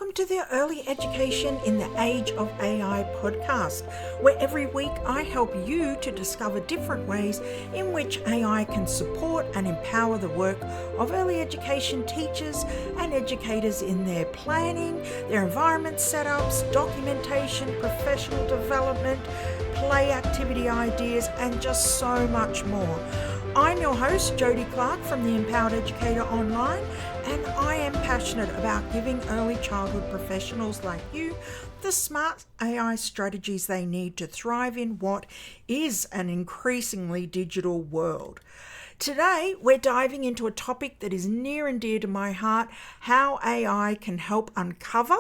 welcome to the Early Education in the Age of AI podcast, where every week I help you to discover different ways in which AI can support and empower the work of early education teachers and educators in their planning, their environment setups, documentation, professional development, play activity ideas, and just so much more. I'm your host, Jodie Clark from the Empowered Educator Online, and I am passionate about giving early childhood professionals like you the smart AI strategies they need to thrive in what is an increasingly digital world. Today, we're diving into a topic that is near and dear to my heart: how AI can help uncover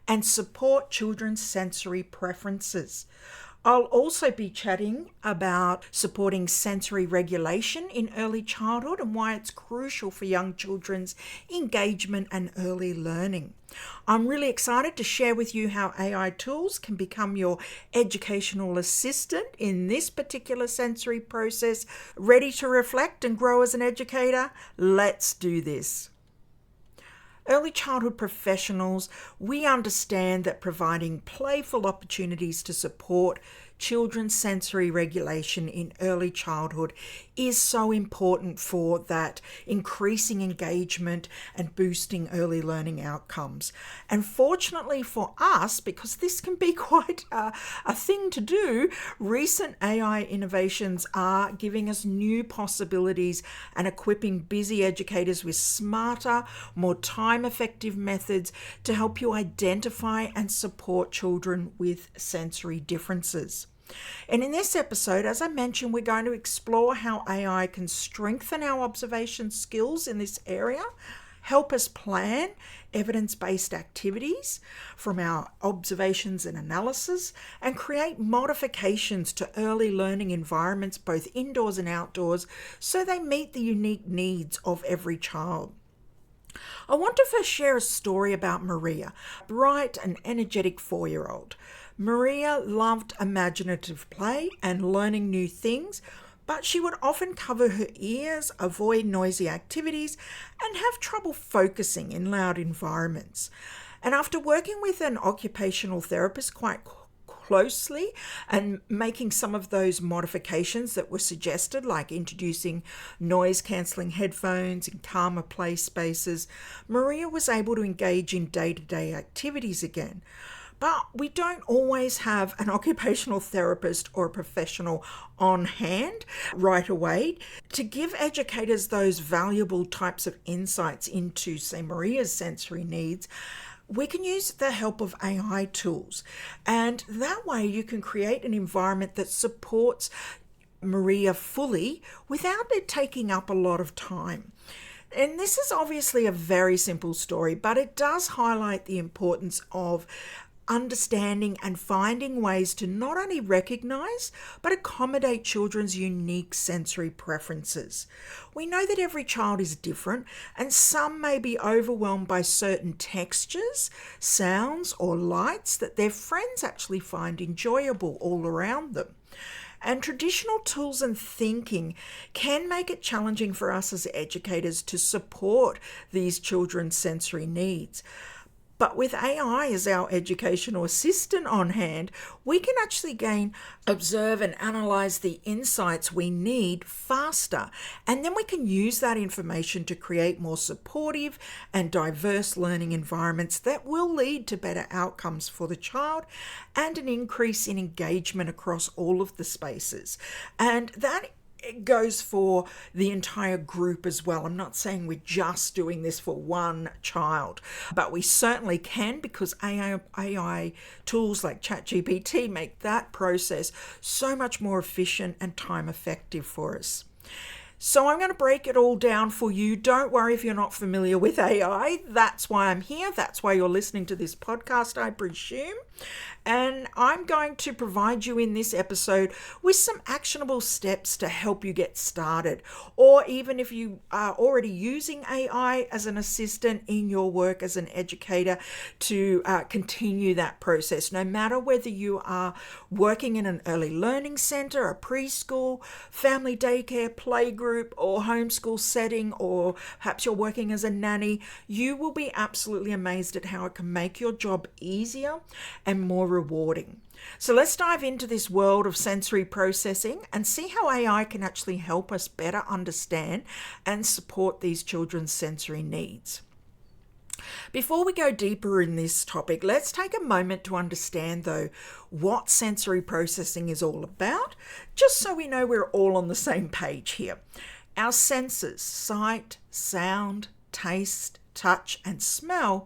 and support children's sensory preferences. I'll also be chatting about supporting sensory regulation in early childhood and why it's crucial for young children's engagement and early learning. I'm really excited to share with you how AI tools can become your educational assistant in this particular sensory process. Ready to reflect and grow as an educator? Let's do this. Early childhood professionals, we understand that providing playful opportunities to support children's sensory regulation in early childhood is so important for that increasing engagement and boosting early learning outcomes. And fortunately for us, because this can be quite a thing to do, recent AI innovations are giving us new possibilities and equipping busy educators with smarter, more time-effective methods to help you identify and support children with sensory differences. And in this episode, as I mentioned, we're going to explore how AI can strengthen our observation skills in this area, help us plan evidence-based activities from our observations and analysis, and create modifications to early learning environments, both indoors and outdoors, so they meet the unique needs of every child. I want to first share a story about Maria, a bright and energetic 4-year-old. Maria loved imaginative play and learning new things, but she would often cover her ears, avoid noisy activities, and have trouble focusing in loud environments. And after working with an occupational therapist quite closely and making some of those modifications that were suggested, like introducing noise-cancelling headphones and calmer play spaces, Maria was able to engage in day-to-day activities again. But we don't always have an occupational therapist or a professional on hand right away to give educators those valuable types of insights into, say, Maria's sensory needs. We can use the help of AI tools, and that way you can create an environment that supports Maria fully without it taking up a lot of time. And this is obviously a very simple story, but it does highlight the importance of understanding and finding ways to not only recognize but accommodate children's unique sensory preferences. We know that every child is different, and some may be overwhelmed by certain textures, sounds, or lights that their friends actually find enjoyable all around them. And traditional tools and thinking can make it challenging for us as educators to support these children's sensory needs. But with AI as our educational assistant on hand, we can actually observe and analyse the insights we need faster. And then we can use that information to create more supportive and diverse learning environments that will lead to better outcomes for the child and an increase in engagement across all of the spaces. And that it goes for the entire group as well. I'm not saying we're just doing this for one child, but we certainly can, because AI tools like ChatGPT make that process so much more efficient and time effective for us. So I'm going to break it all down for you. Don't worry if you're not familiar with AI. That's why I'm here. That's why you're listening to this podcast, I presume. And I'm going to provide you in this episode with some actionable steps to help you get started. Or even if you are already using AI as an assistant in your work as an educator, to continue that process. No matter whether you are working in an early learning centre, a preschool, family daycare, playgroup, group or homeschool setting, or perhaps you're working as a nanny, you will be absolutely amazed at how it can make your job easier and more rewarding. So let's dive into this world of sensory processing and see how AI can actually help us better understand and support these children's sensory needs. Before we go deeper in this topic, let's take a moment to understand, though, what sensory processing is all about, just so we know we're all on the same page here. Our senses, sight, sound, taste, touch, and smell,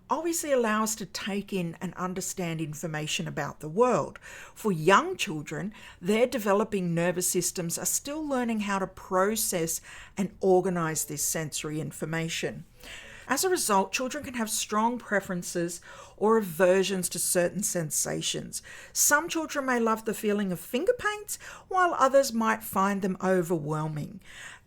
obviously allow us to take in and understand information about the world. For young children, their developing nervous systems are still learning how to process and organize this sensory information. As a result, children can have strong preferences or aversions to certain sensations. Some children may love the feeling of finger paints, while others might find them overwhelming.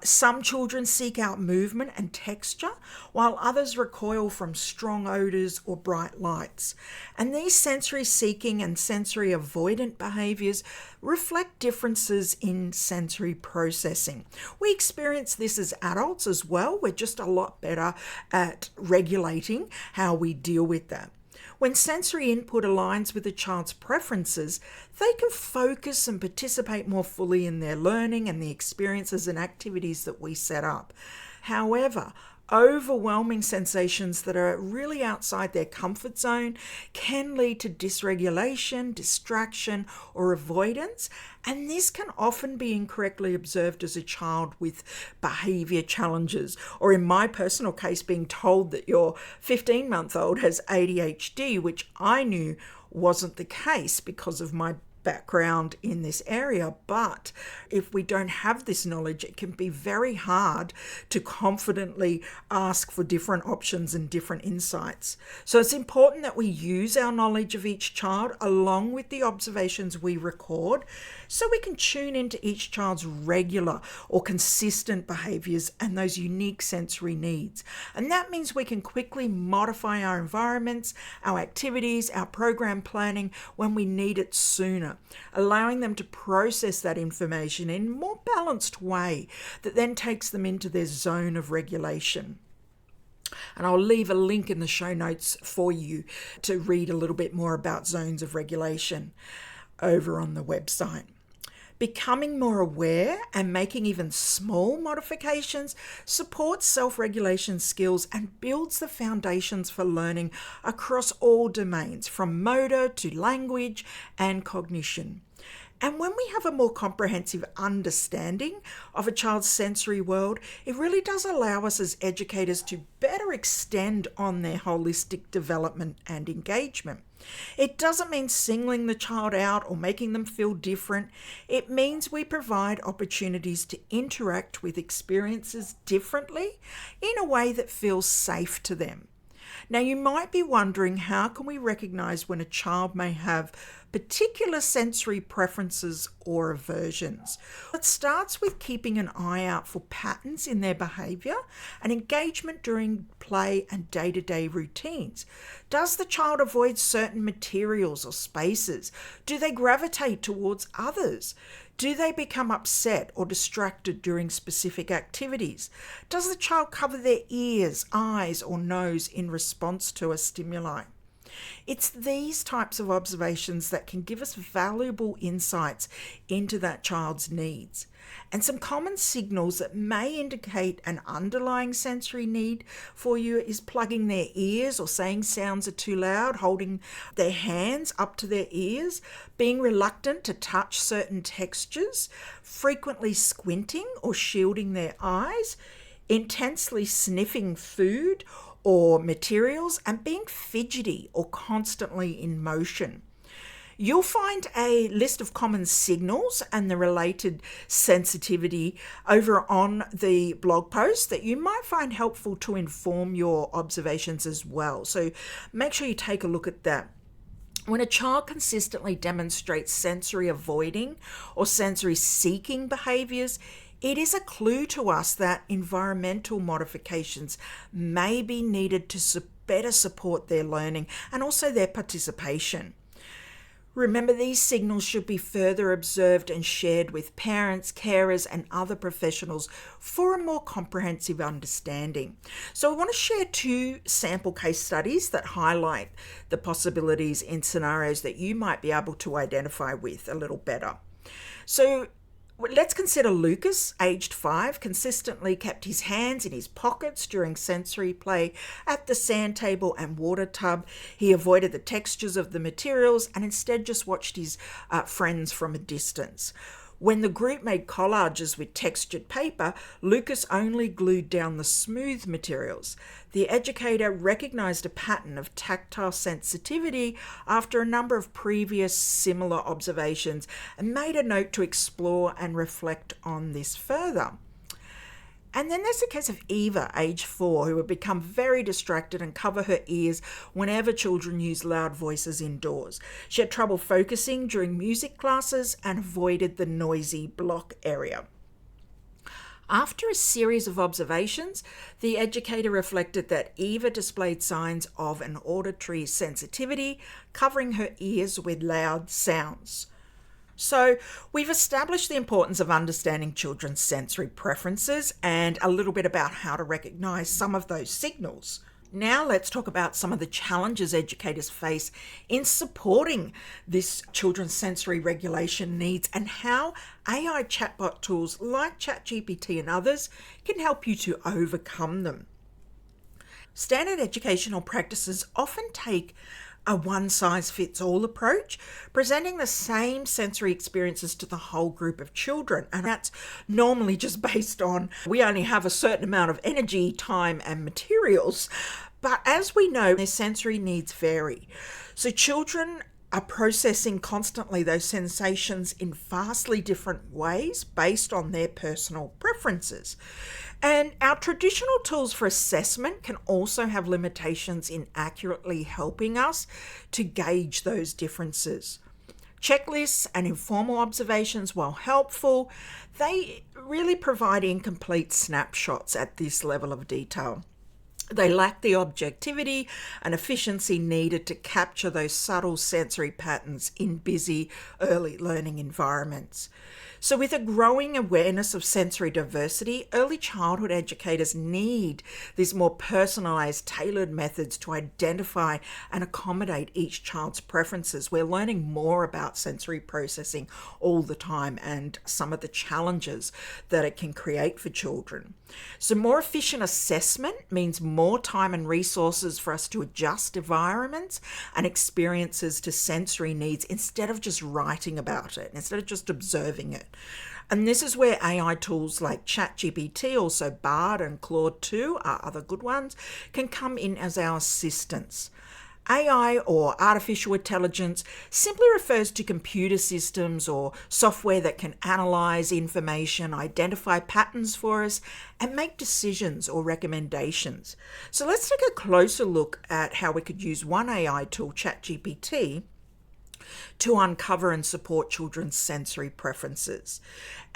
Some children seek out movement and texture, while others recoil from strong odours or bright lights. And these sensory seeking and sensory avoidant behaviours reflect differences in sensory processing. We experience this as adults as well. We're just a lot better at regulating how we deal with that. When sensory input aligns with a child's preferences, they can focus and participate more fully in their learning and the experiences and activities that we set up. However, overwhelming sensations that are really outside their comfort zone can lead to dysregulation, distraction, or avoidance, and this can often be incorrectly observed as a child with behaviour challenges, or in my personal case, being told that your 15-month-old has ADHD, which I knew wasn't the case because of my background in this area. But if we don't have this knowledge, it can be very hard to confidently ask for different options and different insights. So it's important that we use our knowledge of each child along with the observations we record, so we can tune into each child's regular or consistent behaviours and those unique sensory needs. And that means we can quickly modify our environments, our activities, our program planning when we need it sooner, allowing them to process that information in a more balanced way that then takes them into their zone of regulation. And I'll leave a link in the show notes for you to read a little bit more about zones of regulation over on the website. Becoming more aware and making even small modifications supports self-regulation skills and builds the foundations for learning across all domains, from motor to language and cognition. And when we have a more comprehensive understanding of a child's sensory world, it really does allow us as educators to better extend on their holistic development and engagement. It doesn't mean singling the child out or making them feel different. It means we provide opportunities to interact with experiences differently in a way that feels safe to them. Now, you might be wondering, how can we recognise when a child may have particular sensory preferences or aversions? It starts with keeping an eye out for patterns in their behaviour and engagement during play and day-to-day routines. Does the child avoid certain materials or spaces? Do they gravitate towards others? Do they become upset or distracted during specific activities? Does the child cover their ears, eyes, or nose in response to a stimuli? It's these types of observations that can give us valuable insights into that child's needs. And some common signals that may indicate an underlying sensory need for you is plugging their ears or saying sounds are too loud, holding their hands up to their ears, being reluctant to touch certain textures, frequently squinting or shielding their eyes, intensely sniffing food or materials, and being fidgety or constantly in motion. You'll find a list of common signals and the related sensitivity over on the blog post that you might find helpful to inform your observations as well. So make sure you take a look at that. When a child consistently demonstrates sensory avoiding or sensory seeking behaviours, it is a clue to us that environmental modifications may be needed to better support their learning and also their participation. Remember, these signals should be further observed and shared with parents, carers, and other professionals for a more comprehensive understanding. So, I want to share 2 sample case studies that highlight the possibilities in scenarios that you might be able to identify with a little better. So, let's consider Lucas, aged 5, consistently kept his hands in his pockets during sensory play at the sand table and water tub. He avoided the textures of the materials and instead just watched his friends from a distance. When the group made collages with textured paper, Lucas only glued down the smooth materials. The educator recognised a pattern of tactile sensitivity after a number of previous similar observations and made a note to explore and reflect on this further. And then there's the case of Eva, age 4, who would become very distracted and cover her ears whenever children use loud voices indoors. She had trouble focusing during music classes and avoided the noisy block area. After a series of observations, the educator reflected that Eva displayed signs of an auditory sensitivity, covering her ears with loud sounds. So we've established the importance of understanding children's sensory preferences and a little bit about how to recognise some of those signals. Now let's talk about some of the challenges educators face in supporting this children's sensory regulation needs and how AI chatbot tools like ChatGPT and others can help you to overcome them. Standard educational practices often take a one-size-fits-all approach, presenting the same sensory experiences to the whole group of children. And that's normally just based on we only have a certain amount of energy, time, and materials. But as we know, their sensory needs vary. So children are processing constantly those sensations in vastly different ways based on their personal preferences. And our traditional tools for assessment can also have limitations in accurately helping us to gauge those differences. Checklists and informal observations, while helpful, they really provide incomplete snapshots at this level of detail. They lack the objectivity and efficiency needed to capture those subtle sensory patterns in busy early learning environments. So with a growing awareness of sensory diversity, early childhood educators need these more personalised, tailored methods to identify and accommodate each child's preferences. We're learning more about sensory processing all the time and some of the challenges that it can create for children. So more efficient assessment means more time and resources for us to adjust environments and experiences to sensory needs instead of just writing about it, instead of just observing it. And this is where AI tools like ChatGPT, also Bard and Claude 2 are other good ones, can come in as our assistants. AI, or artificial intelligence, simply refers to computer systems or software that can analyse information, identify patterns for us, and make decisions or recommendations. So let's take a closer look at how we could use one AI tool, ChatGPT, to uncover and support children's sensory preferences.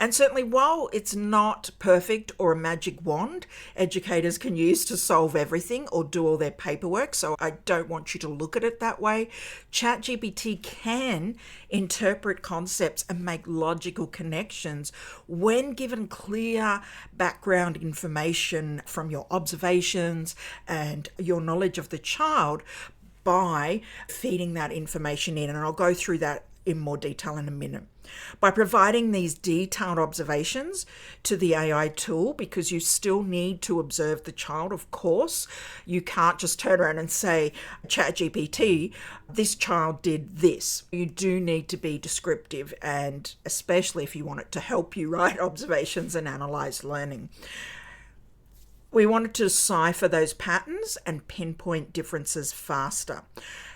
And certainly, while it's not perfect or a magic wand educators can use to solve everything or do all their paperwork, so I don't want you to look at it that way, ChatGPT can interpret concepts and make logical connections when given clear background information from your observations and your knowledge of the child, by feeding that information in. And I'll go through that in more detail in a minute. By providing these detailed observations to the AI tool, because you still need to observe the child, of course, you can't just turn around and say, ChatGPT, this child did this. You do need to be descriptive, and especially if you want it to help you write observations and analyse learning. We wanted to decipher those patterns and pinpoint differences faster.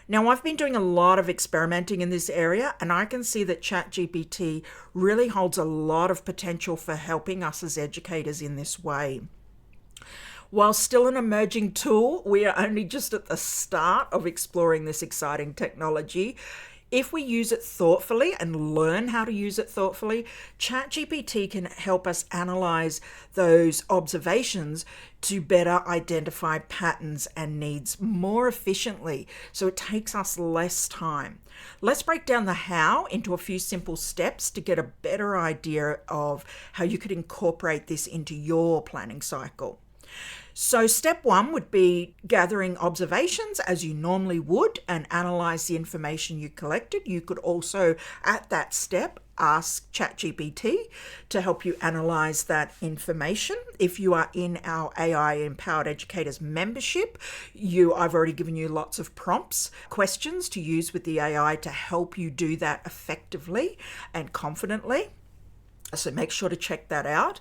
Now, I've been doing a lot of experimenting in this area, and I can see that ChatGPT really holds a lot of potential for helping us as educators in this way. While still an emerging tool, we are only just at the start of exploring this exciting technology. If we use it thoughtfully and learn how to use it thoughtfully, ChatGPT can help us analyze those observations to better identify patterns and needs more efficiently. So it takes us less time. Let's break down the how into a few simple steps to get a better idea of how you could incorporate this into your planning cycle. So step one would be gathering observations as you normally would and analyze the information you collected. You could also, at that step, ask ChatGPT to help you analyze that information. If you are in our AI Empowered Educators membership, I've already given you lots of prompts, questions to use with the AI to help you do that effectively and confidently. So make sure to check that out.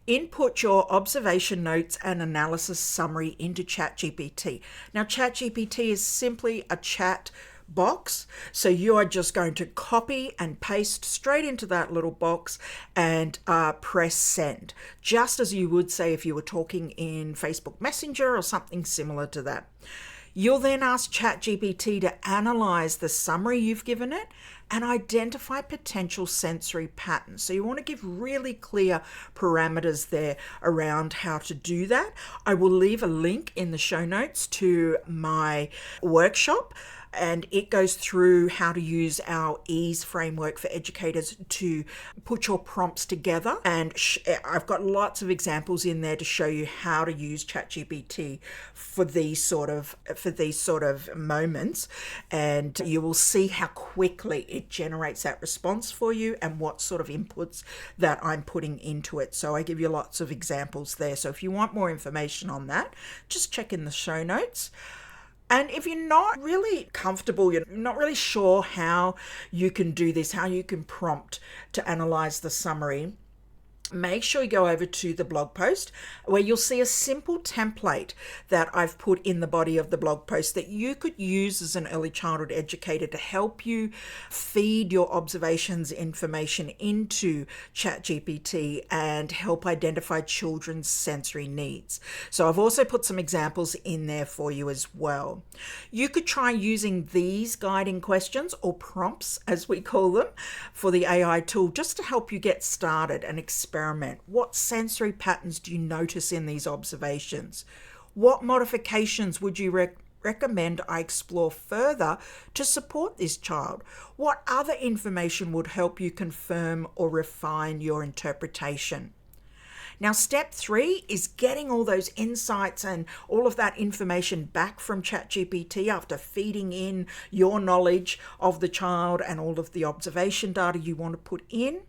Input your observation notes and analysis summary into ChatGPT. Now, ChatGPT is simply a chat box, so you are just going to copy and paste straight into that little box and press send, just as you would say if you were talking in Facebook Messenger or something similar to that. You'll then ask ChatGPT to analyze the summary you've given it and identify potential sensory patterns. So you want to give really clear parameters there around how to do that. I will leave a link in the show notes to my workshop, and it goes through how to use our ease framework for educators to put your prompts together. And I've got lots of examples in there to show you how to use ChatGPT for these sort of moments. And you will see how quickly it generates that response for you and what sort of inputs that I'm putting into it. So I give you lots of examples there. So if you want more information on that, just check in the show notes. And if you're not really comfortable, you're not really sure how you can do this, how you can prompt to analyze the summary, make sure you go over to the blog post where you'll see a simple template that I've put in the body of the blog post that you could use as an early childhood educator to help you feed your observations information into ChatGPT and help identify children's sensory needs. So I've also put some examples in there for you as well. You could try using these guiding questions, or prompts as we call them, for the AI tool just to help you get started and experiment. What sensory patterns do you notice in these observations? What modifications would you recommend I explore further to support this child? What other information would help you confirm or refine your interpretation? Now, step 3 is getting all those insights and all of that information back from ChatGPT after feeding in your knowledge of the child and all of the observation data you want to put in.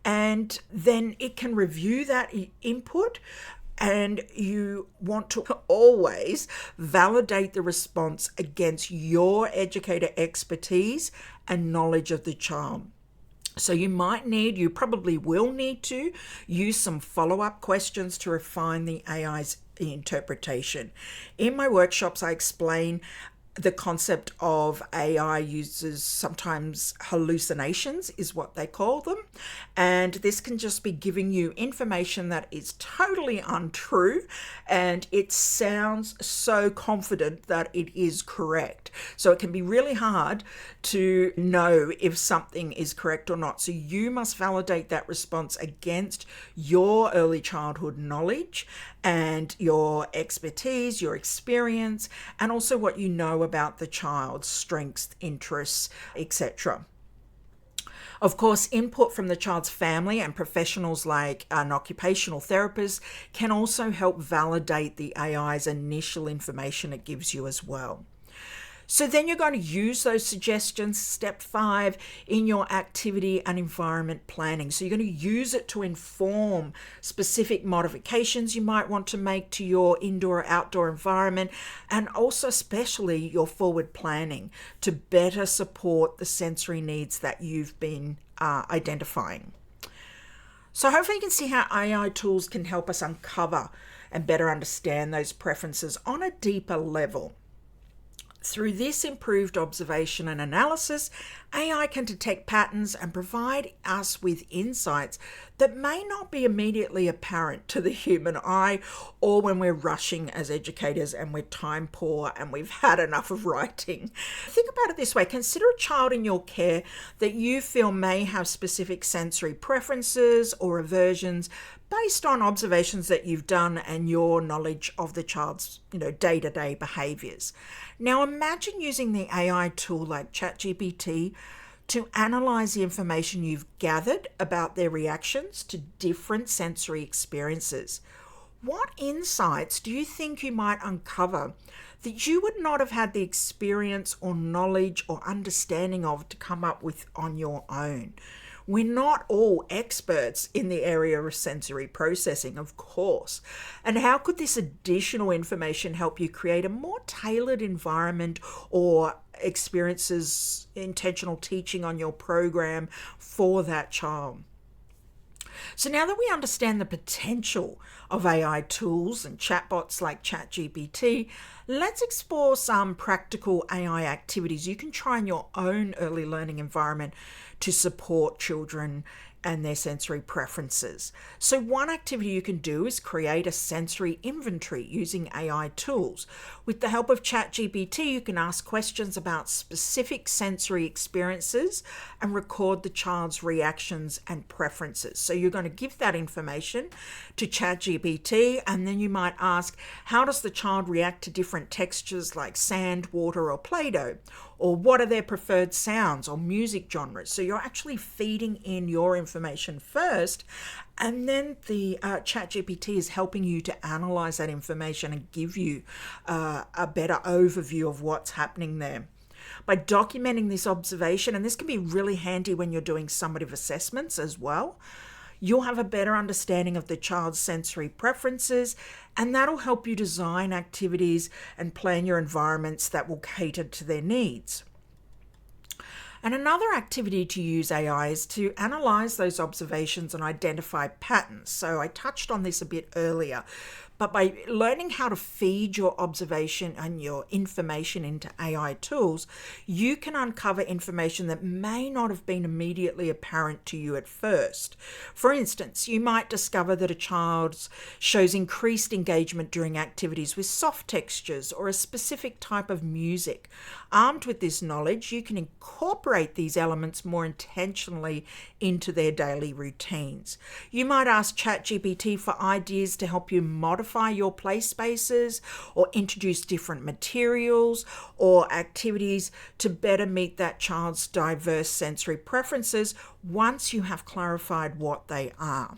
And then it can review that input, and you want to always validate the response against your educator expertise and knowledge of the child. So you probably will need to use some follow-up questions to refine the AI's interpretation. In my workshops, I explain the concept of AI uses sometimes hallucinations, is what they call them. And this can just be giving you information that is totally untrue, and it sounds so confident that it is correct. So it can be really hard to know if something is correct or not. So you must validate that response against your early childhood knowledge and your expertise, your experience, and also what you know about the child's strengths, interests, etc. Of course, input from the child's family and professionals like an occupational therapist can also help validate the AI's initial information it gives you as well. So then you're going to use those suggestions, step 5, in your activity and environment planning. So you're going to use it to inform specific modifications you might want to make to your indoor or outdoor environment, and also especially your forward planning to better support the sensory needs that you've been identifying. So hopefully you can see how AI tools can help us uncover and better understand those preferences on a deeper level. Through this improved observation and analysis, AI can detect patterns and provide us with insights that may not be immediately apparent to the human eye, or when we're rushing as educators and we're time poor and we've had enough of writing. Think about it this way. Consider a child in your care that you feel may have specific sensory preferences or aversions based on observations that you've done and your knowledge of the child's, day-to-day behaviours. Now imagine using the AI tool like ChatGPT to analyse the information you've gathered about their reactions to different sensory experiences. What insights do you think you might uncover that you would not have had the experience or knowledge or understanding of to come up with on your own? We're not all experts in the area of sensory processing, of course. And how could this additional information help you create a more tailored environment or experiences, intentional teaching on your program for that child? So now that we understand the potential of AI tools and chatbots like ChatGPT, let's explore some practical AI activities you can try in your own early learning environment to support children and their sensory preferences. So one activity you can do is create a sensory inventory using AI tools. With the help of ChatGPT, you can ask questions about specific sensory experiences and record the child's reactions and preferences. So you're going to give that information to ChatGPT, and then you might ask, how does the child react to different textures like sand, water, or Play-Doh? Or what are their preferred sounds or music genres? So you're actually feeding in your information first, and then the ChatGPT is helping you to analyze that information and give you a better overview of what's happening there. By documenting this observation, and this can be really handy when you're doing summative assessments as well, you'll have a better understanding of the child's sensory preferences, and that'll help you design activities and plan your environments that will cater to their needs. And another activity to use AI is to analyse those observations and identify patterns. So I touched on this a bit earlier, but by learning how to feed your observation and your information into AI tools, you can uncover information that may not have been immediately apparent to you at first. For instance, you might discover that a child shows increased engagement during activities with soft textures or a specific type of music. Armed with this knowledge, you can incorporate these elements more intentionally into their daily routines. You might ask ChatGPT for ideas to help you modify your play spaces or introduce different materials or activities to better meet that child's diverse sensory preferences once you have clarified what they are.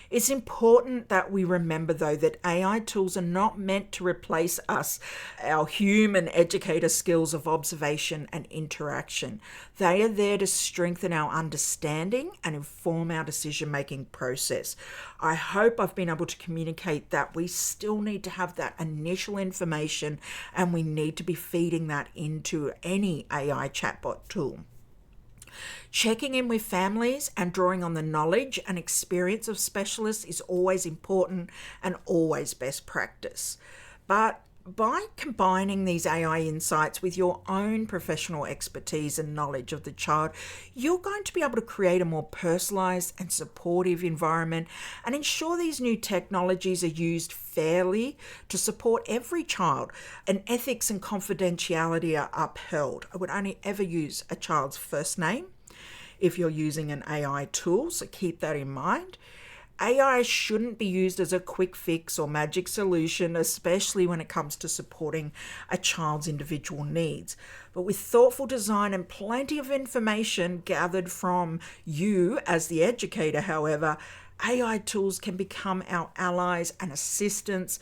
It's important that we remember, though, that AI tools are not meant to replace us, our human educator skills of observation and interaction. They are there to strengthen our understanding and inform our decision-making process. I hope I've been able to communicate that we still need to have that initial information, and we need to be feeding that into any AI chatbot tool. Checking in with families and drawing on the knowledge and experience of specialists is always important and always best practice. But by combining these AI insights with your own professional expertise and knowledge of the child, you're going to be able to create a more personalised and supportive environment and ensure these new technologies are used fairly to support every child, and ethics and confidentiality are upheld. I would only ever use a child's first name if you're using an AI tool, so keep that in mind. AI shouldn't be used as a quick fix or magic solution, especially when it comes to supporting a child's individual needs. But with thoughtful design and plenty of information gathered from you as the educator, however, AI tools can become our allies and assistants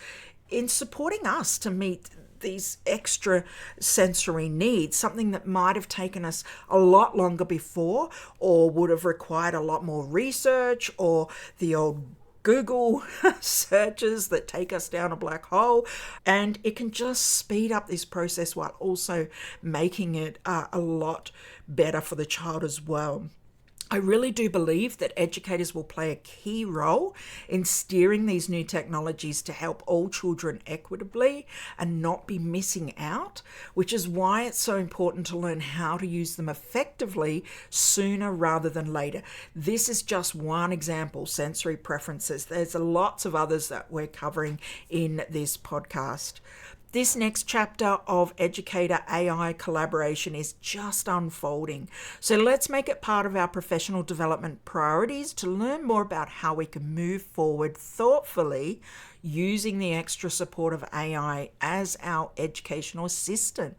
in supporting us to meet these extra sensory needs, something that might have taken us a lot longer before, or would have required a lot more research, or the old Google searches that take us down a black hole. And it can just speed up this process while also making it a lot better for the child as well. I really do believe that educators will play a key role in steering these new technologies to help all children equitably and not be missing out, which is why it's so important to learn how to use them effectively sooner rather than later. This is just one example, sensory preferences. There's lots of others that we're covering in this podcast. This next chapter of educator AI collaboration is just unfolding. So let's make it part of our professional development priorities to learn more about how we can move forward thoughtfully using the extra support of AI as our educational assistant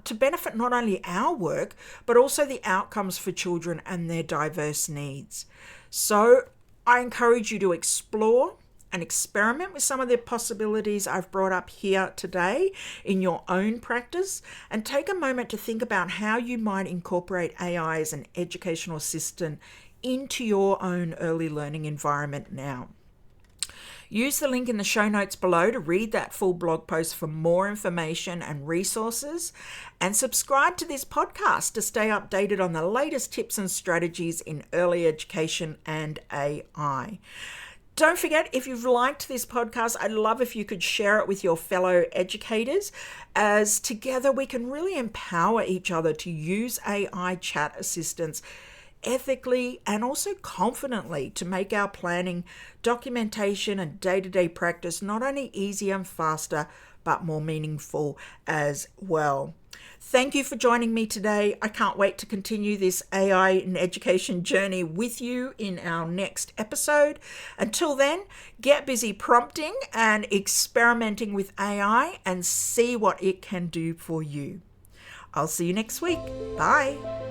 to benefit not only our work, but also the outcomes for children and their diverse needs. So I encourage you to explore and experiment with some of the possibilities I've brought up here today in your own practice, and take a moment to think about how you might incorporate AI as an educational assistant into your own early learning environment now. Use the link in the show notes below to read that full blog post for more information and resources, and subscribe to this podcast to stay updated on the latest tips and strategies in early education and AI. Don't forget, if you've liked this podcast, I'd love if you could share it with your fellow educators, as together we can really empower each other to use AI chat assistants ethically and also confidently to make our planning, documentation, and day-to-day practice not only easier and faster, but more meaningful as well. Thank you for joining me today. I can't wait to continue this AI in education journey with you in our next episode. Until then, get busy prompting and experimenting with AI and see what it can do for you. I'll see you next week. Bye.